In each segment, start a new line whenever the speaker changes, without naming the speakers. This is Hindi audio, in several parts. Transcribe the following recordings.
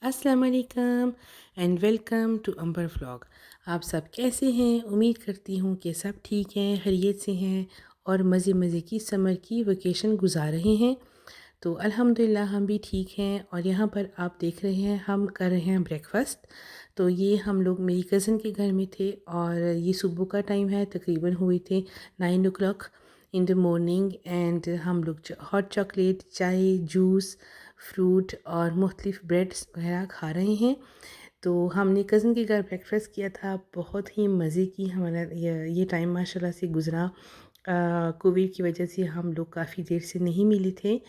अस्सलाम वालेकुम and welcome to Ambar vlog. आप सब कैसे हैं? उम्मीद करती हूँ कि सब ठीक हैं, खैरियत से हैं और मज़े मज़े की समर की वेकेशन गुजार रहे हैं। तो अल्हम्दुलिल्लाह हम भी ठीक हैं और यहाँ पर आप देख रहे हैं हम कर रहे हैं ब्रेकफ़ास्ट। तो ये हम लोग मेरी कज़न के घर में थे और ये सुबह का टाइम है, तकरीबन हुए थे 9 o'clock in the morning and हम लोग हॉट चॉकलेट, चाय, जूस, फ्रूट और मुख्तलिफ़ ब्रेड्स वगैरह खा रहे हैं। तो हमने कज़न के घर ब्रेकफ़ास्ट किया था, बहुत ही मज़े की हमारा ये टाइम माशाल्लाह से गुज़रा। कोविड की वजह से हम लोग काफ़ी देर से नहीं मिले थे,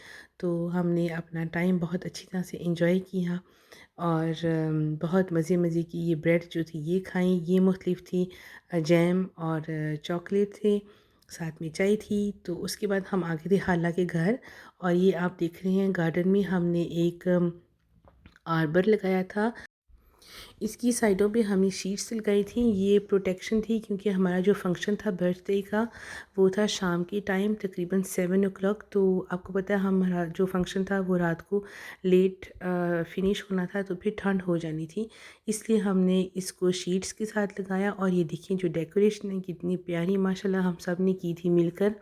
तो हमने अपना टाइम बहुत अच्छी तरह से एंजॉय किया और बहुत मज़े की ये ब्रेड जो थी ये खाई। ये मुख्तलिफ़ थी, जैम और चॉकलेट थे, साथ में चाय थी। तो उसके बाद हम आ गए थे खाला के घर और ये आप देख रहे हैं गार्डन में हमने एक आर्बर लगाया था। इसकी साइडों पे हमने शीट्स लगाई थी, ये प्रोटेक्शन थी क्योंकि हमारा जो फंक्शन था बर्थडे का वो था शाम के टाइम तकरीबन 7 o'clock। तो आपको पता है हमारा जो फंक्शन था वो रात को लेट फिनिश होना था, तो फिर ठंड हो जानी थी, इसलिए हमने इसको शीट्स के साथ लगाया। और ये देखिए जो डेकोरेशन है कितनी प्यारी माशाल्लाह हम सब ने की थी मिलकर।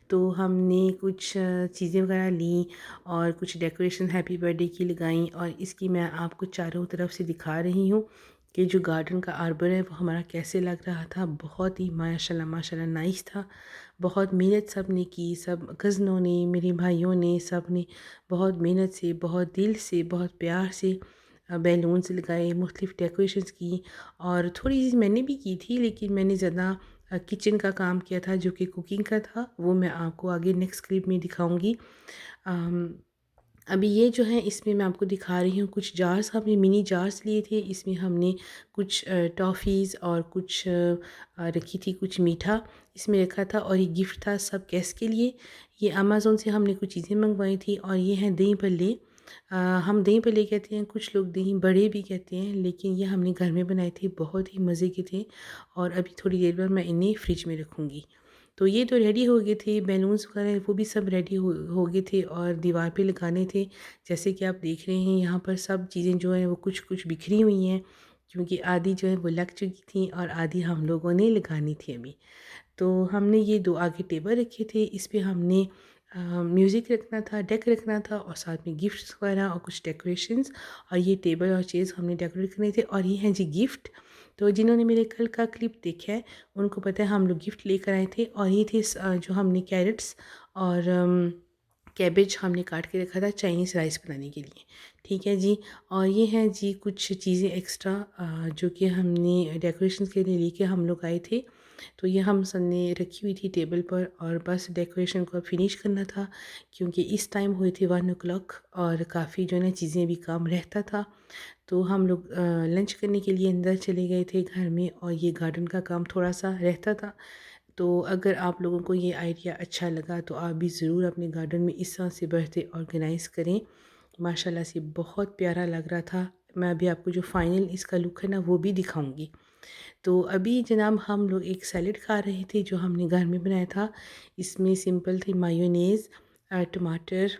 तो हमने कुछ चीज़ें वगैरह ली और कुछ डेकोरेशन हैप्पी बर्थडे की लगाई और इसकी मैं आपको चारों तरफ से दिखा रही हूँ कि जो गार्डन का आर्बर है वो हमारा कैसे लग रहा था। बहुत ही माशाल्लाह माशाल्लाह नाइस था। बहुत मेहनत सब ने की, सब कज़नों ने, मेरे भाइयों ने, सब ने बहुत मेहनत से, बहुत दिल से, बहुत प्यार से बैलून्स लगाए, मुख्तलिफ़ डेकोरेशंस की और थोड़ी सी मैंने भी की थी, लेकिन मैंने ज़्यादा किचन का काम किया था जो कि कुकिंग का था, वो मैं आपको आगे नेक्स्ट क्लिप में दिखाऊंगी। अम, अभी ये जो है इसमें मैं आपको दिखा रही हूँ कुछ जार्स, हमने मिनी जार्स लिए थे, इसमें हमने कुछ टॉफ़ीज़ और कुछ रखी थी, कुछ मीठा इसमें रखा था और ये गिफ्ट था सब गेस्ट के लिए। ये अमेज़ोन से हमने कुछ चीज़ें मंगवाई थी और ये हैं दही भल्ले। हम दही भल्ले कहते हैं, कुछ लोग दही बड़े भी कहते हैं, लेकिन ये हमने घर में बनाए थे, बहुत ही मज़े के थे और अभी थोड़ी देर बाद मैं इन्हें फ्रिज में रखूँगी। तो ये तो रेडी हो गए थे, बैलून्स वगैरह वो भी सब रेडी हो गए थे और दीवार पे लगाने थे। जैसे कि आप देख रहे हैं यहाँ पर सब चीज़ें जो हैं वो कुछ बिखरी हुई हैं, क्योंकि आधी जो है वो लग चुकी थी और आधी हम लोगों ने लगानी थी अभी। तो हमने ये 2 आगे टेबल रखे थे, इस पे हमने म्यूज़िक रखना था, डेक रखना था और साथ में गिफ्ट्स वगैरह और कुछ डेकोरेशंस। और ये टेबल और चेयर्स हमने डेकोरेट करने थे और ये हैं जी गिफ्ट। तो जिन्होंने मेरे कल का क्लिप देखा है उनको पता है हम लोग गिफ्ट लेकर आए थे और ये थे जो हमने कैरेट्स और कैबेज हमने काट के रखा था चाइनीज़ राइस बनाने के लिए। ठीक है जी। और ये हैं जी कुछ चीज़ें एक्स्ट्रा जो कि हमने डेकोरेशंस के लिए लेके हम लोग आए थे। तो ये हम सब ने रखी हुई थी टेबल पर और बस डेकोरेशन को फिनिश करना था, क्योंकि इस टाइम हुए थे 1 o'clock और काफ़ी जो है ना चीज़ें भी काम रहता था। तो हम लोग लंच करने के लिए अंदर चले गए थे घर में और ये गार्डन का काम थोड़ा सा रहता था। तो अगर आप लोगों को ये आइडिया अच्छा लगा तो आप भी ज़रूर अपने गार्डन में इस तरह से बर्थडे ऑर्गेनाइज़ करें। माशाल्लाह से बहुत प्यारा लग रहा था। मैं अभी आपको जो फाइनल इसका लुक है ना वो भी दिखाऊंगी। तो अभी जनाब हम लोग एक सैलेड खा रहे थे जो हमने घर में बनाया था। इसमें सिंपल थी मायोनेज़, टमाटर,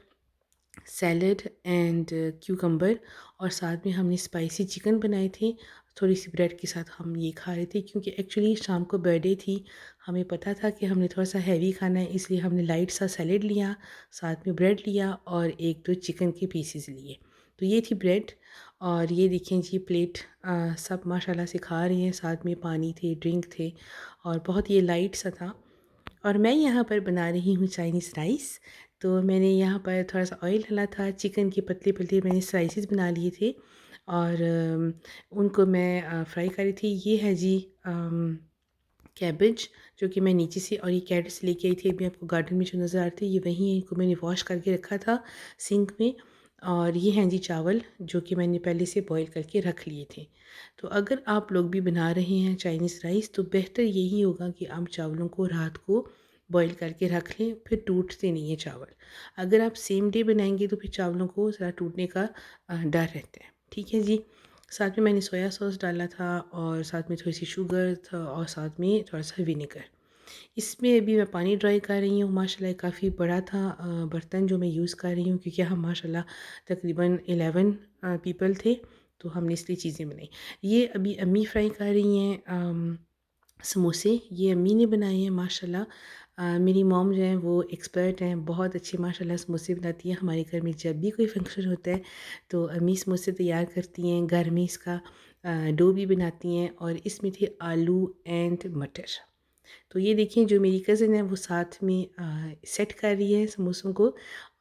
सैलड एंड क्यूकम्बर और साथ में हमने स्पाइसी चिकन बनाए थे। थोड़ी सी ब्रेड के साथ हम ये खा रहे थे, क्योंकि एक्चुअली शाम को बर्थडे थी, हमें पता था कि हमने थोड़ा सा हैवी खाना है, इसलिए हमने लाइट सा सैलेड लिया, साथ में ब्रेड लिया और एक दो चिकन के पीसेस लिए। तो ये थी ब्रेड और ये देखें जी प्लेट, सब माशाल्लाह से खा रहे हैं, साथ में पानी थे, ड्रिंक थे और बहुत ये लाइट सा था। और मैं यहाँ पर बना रही हूँ चाइनीज़ राइस। तो मैंने यहाँ पर थोड़ा-सा ऑयल डाला था, चिकन के पतले-पतले मैंने स्लाइसेस बना लिए थे और उनको मैं फ्राई कर रही थी। ये है जी कैबेज जो कि मैं नीचे से और ये कैरेट्स लेके आई थी अभी आपको गार्डन में जो नज़र आ रहे थे, ये वही है, इनको मैंने वॉश करके रखा था सिंक में। और ये हैं जी चावल जो कि मैंने पहले से बॉईल करके रख लिए थे। तो अगर आप लोग भी बना रहे हैं चाइनीज़ राइस तो बेहतर यही होगा कि आप चावलों को रात को बॉईल करके रख लें, फिर टूटते नहीं हैं चावल। अगर आप सेम डे बनाएंगे तो फिर चावलों को ज़रा टूटने का डर रहता है। ठीक है जी। साथ में मैंने सोया सॉस डाला था और साथ में थोड़ी-सी शुगर था और साथ में थोड़ा-सा विनेगर। इसमें अभी मैं पानी ड्राई कर रही हूँ। माशाल्लाह काफ़ी बड़ा था बर्तन जो मैं यूज़ कर रही हूँ, क्योंकि हम माशाल्लाह तकरीबन 11 पीपल थे, तो हमने इसलिए चीज़ें बनाई। ये अभी अम्मी फ्राई कर रही हैं समोसे, ये अम्मी ने बनाए हैं माशाल्लाह। मेरी मॉम जो हैं वो एक्सपर्ट हैं, बहुत अच्छे माशाल्लाह समोसे बनाती हैं। हमारे घर में जब भी कोई फंक्शन होता है तो अम्मी समोसे तैयार करती हैं, घर में इसका डो भी बनाती हैं और इसमें थे आलू एंड मटर। तो ये देखिए जो मेरी कज़िन है वो साथ में सेट कर रही है समोसों को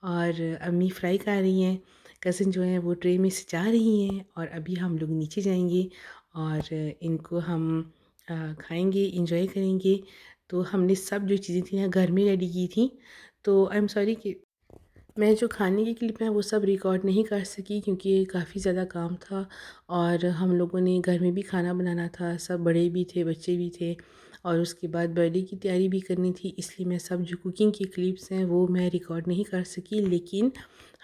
और अम्मी फ्राई कर रही हैं। कज़िन जो है वो ट्रे में सजा रही हैं और अभी हम लोग नीचे जाएँगे और इनको हम खाएँगे, एंजॉय करेंगे। तो हमने सब जो चीज़ें थी ना घर में रेडी की थी। तो आई एम सॉरी कि मैं जो खाने की क्लिप है वो सब रिकॉर्ड नहीं कर सकी क्योंकि काफ़ी ज़्यादा काम था और हम लोगों ने घर में भी खाना बनाना था, सब बड़े भी थे, बच्चे भी थे और उसके बाद बर्थडे की तैयारी भी करनी थी, इसलिए मैं सब जो कुकिंग की क्लिप्स हैं वो मैं रिकॉर्ड नहीं कर सकी। लेकिन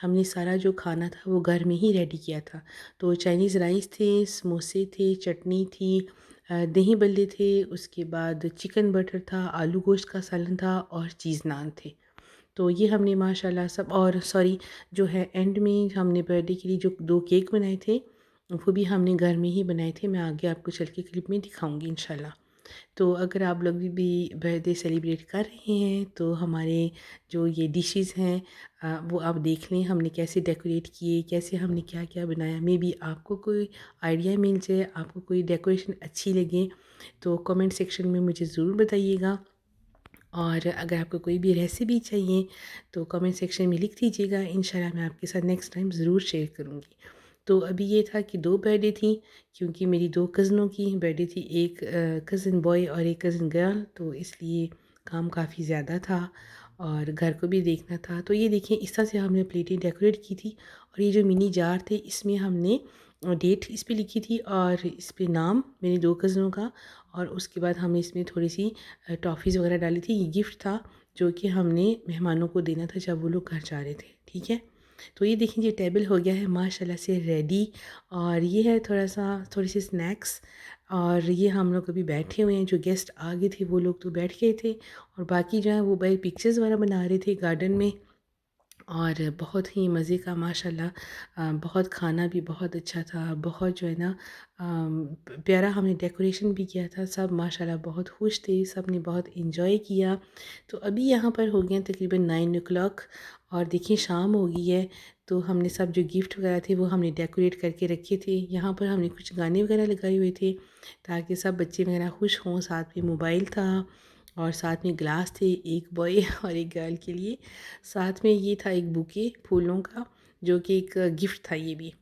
हमने सारा जो खाना था वो घर में ही रेडी किया था। तो चाइनीज़ राइस थे, समोसे थे, चटनी थी, दही बल्ले थे, उसके बाद चिकन बटर था, आलू गोश्त का सालन था और चीज़ नान थे। तो ये हमने माशाल्लाह सब और सॉरी जो है एंड में हमने बर्थडे के लिए जो 2 केक बनाए थे, वो भी हमने घर में ही बनाए थे। मैं आगे आपको चल के क्लिप में दिखाऊँगी इंशाल्लाह। तो अगर आप लोग भी बर्थडे सेलिब्रेट कर रहे हैं तो हमारे जो ये डिशेज़ हैं वो आप देख लें हमने कैसे डेकोरेट किए, कैसे हमने क्या-क्या बनाया। मेबी आपको कोई आइडिया मिल जाए, आपको कोई डेकोरेशन अच्छी लगे तो कमेंट सेक्शन में मुझे ज़रूर बताइएगा। और अगर आपको कोई भी रेसिपी चाहिए तो कमेंट सेक्शन में लिख दीजिएगा, इंशाल्लाह मैं आपके साथ नेक्स्ट टाइम ज़रूर शेयर करूँगी। तो अभी ये था कि 2 बर्थडे थी क्योंकि मेरी 2 कज़नों की बर्थडे थी, एक कज़न बॉय और एक कज़न गर्ल, तो इसलिए काम काफ़ी ज़्यादा था और घर को भी देखना था। तो ये देखिए इस तरह से हमने प्लेटें डेकोरेट की थी और ये जो मिनी जार थे इसमें हमने डेट इस पे लिखी थी और इस पे नाम मेरी 2 कज़नों का और उसके बाद हमने इसमें थोड़ी-सी टॉफ़ीज़ वगैरह डाली थी। ये गिफ्ट था जो कि हमने मेहमानों को देना था जब वो लोग घर जा रहे थे, ठीक है? तो ये देखिए ये टेबल हो गया है माशाल्लाह से रेडी और ये है थोड़ा-सा थोड़ी-सी स्नैक्स और ये हम लोग अभी बैठे हुए हैं, जो गेस्ट आ गए थे वो लोग तो बैठ गए थे और बाकी जो है वो भाई पिक्चर्स वगैरह बना रहे थे गार्डन में। और बहुत ही मज़े का माशाल्लाह बहुत खाना भी बहुत अच्छा था, बहुत जो है ना प्यारा हमने डेकोरेशन भी किया था, सब माशाल्लाह बहुत खुश थे, सब ने बहुत एंजॉय किया। तो अभी यहाँ पर हो गए हैं तकरीबन 9 ओ क्लॉक और देखिए शाम हो गई है, तो हमने सब जो गिफ्ट वगैरह थे वो हमने डेकोरेट करके रखे थे। यहाँ पर हमने कुछ गाने वगैरह लगाए हुए थे ताकि सब बच्चे वगैरह खुश हों, साथ में मोबाइल था और साथ में ग्लास थे, एक बॉय और एक गर्ल के लिए। साथ में ये था एक बुके फूलों का जो कि एक गिफ्ट था ये भी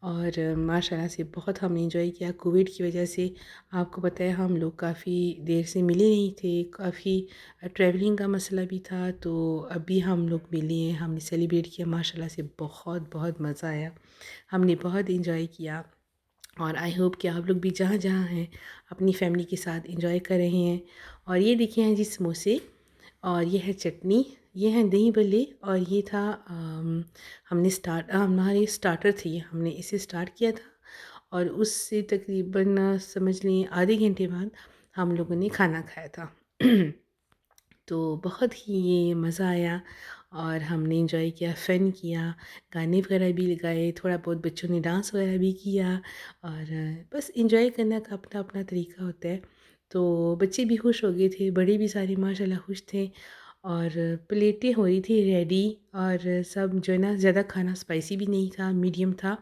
और माशाल्लाह से बहुत हमने एंजॉय किया। कोविड की वजह से आपको पता है हम लोग काफ़ी देर से मिले नहीं थे, काफ़ी ट्रैवलिंग का मसला भी था, तो अभी हम लोग मिले हैं, हमने सेलिब्रेट किया माशाल्लाह से बहुत बहुत मज़ा आया। हमने बहुत एंजॉय किया और आई होप कि आप लोग भी जहाँ-जहाँ हैं अपनी फैमिली के साथ एंजॉय कर रहे हैं। और ये देखिए हैं जी समोसे और ये है चटनी, ये हैं दही भल्ले और ये था हमारे स्टार्टर थे ये, हमने इसे स्टार्ट किया था और उससे तकरीबन समझ लें आधे घंटे बाद हम लोगों ने खाना खाया था। तो बहुत ही ये मज़ा आया और हमने एंजॉय किया, फ़न किया, गाने वगैरह भी लगाए, थोड़ा बहुत बच्चों ने डांस वगैरह भी किया और बस एंजॉय करने का अपना-अपना तरीका होता है। तो बच्चे भी खुश हो गए थे, बड़े भी सारे माशाल्लाह खुश थे और प्लेटें हो रही थी रेडी और सब जो है ना ज़्यादा खाना स्पाइसी भी नहीं था, मीडियम था।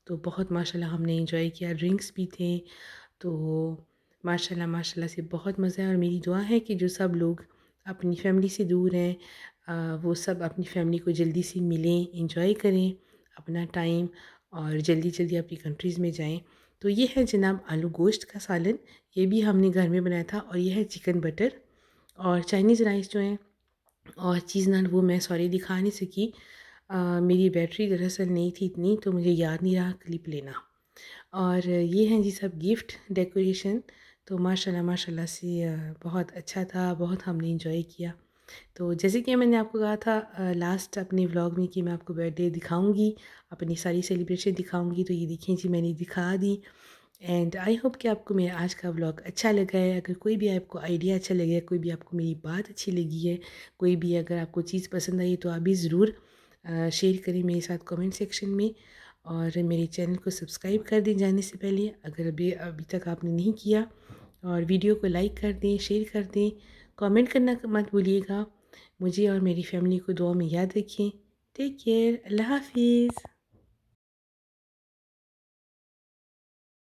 तो बहुत माशाल्लाह हमने एंजॉय किया, ड्रिंक्स भी थे। तो माशाल्लाह माशाल्लाह से बहुत मज़ा है और मेरी दुआ है कि जो सब लोग अपनी फैमिली से दूर हैं वो सब अपनी फैमिली को जल्दी से मिलें, एंजॉय करें अपना टाइम और जल्दी-जल्दी अपनी कंट्रीज़ में जाएँ। तो ये है जनाब आलू गोश्त का सालन, ये भी हमने घर में बनाया था और ये है चिकन बटर और चाइनीज़ राइस जो हैं और चीज़ नान वो मैं सॉरी दिखा नहीं सकी। मेरी बैटरी दरअसल नहीं थी इतनी तो मुझे याद नहीं रहा क्लिप लेना। और ये हैं जी सब गिफ्ट डेकोरेशन तो माशाल्लाह माशाल्लाह से बहुत अच्छा था, बहुत हमने एंजॉय किया। तो जैसे कि मैंने आपको कहा था लास्ट अपने व्लॉग में कि मैं आपको बर्थडे दिखाऊंगी, अपनी सारी सेलिब्रेशन दिखाऊंगी, तो ये देखें जी मैंने दिखा दी। एंड आई होप कि आपको मेरा आज का व्लॉग अच्छा लगा है। अगर कोई भी आपको आइडिया अच्छा लगे, कोई भी आपको मेरी बात अच्छी लगी है, कोई भी अगर आपको चीज़ पसंद आई है तो आप भी ज़रूर शेयर करें मेरे साथ कमेंट सेक्शन में। और मेरे चैनल को सब्सक्राइब कर दें जाने से पहले, अगर अभी अभी तक आपने नहीं किया। और वीडियो को लाइक कर दें, शेयर कर दें, कमेंट करना मत भूलिएगा। मुझे और मेरी फैमिली को दुआ में याद रखें। Take care. अल्लाह हाफिज़।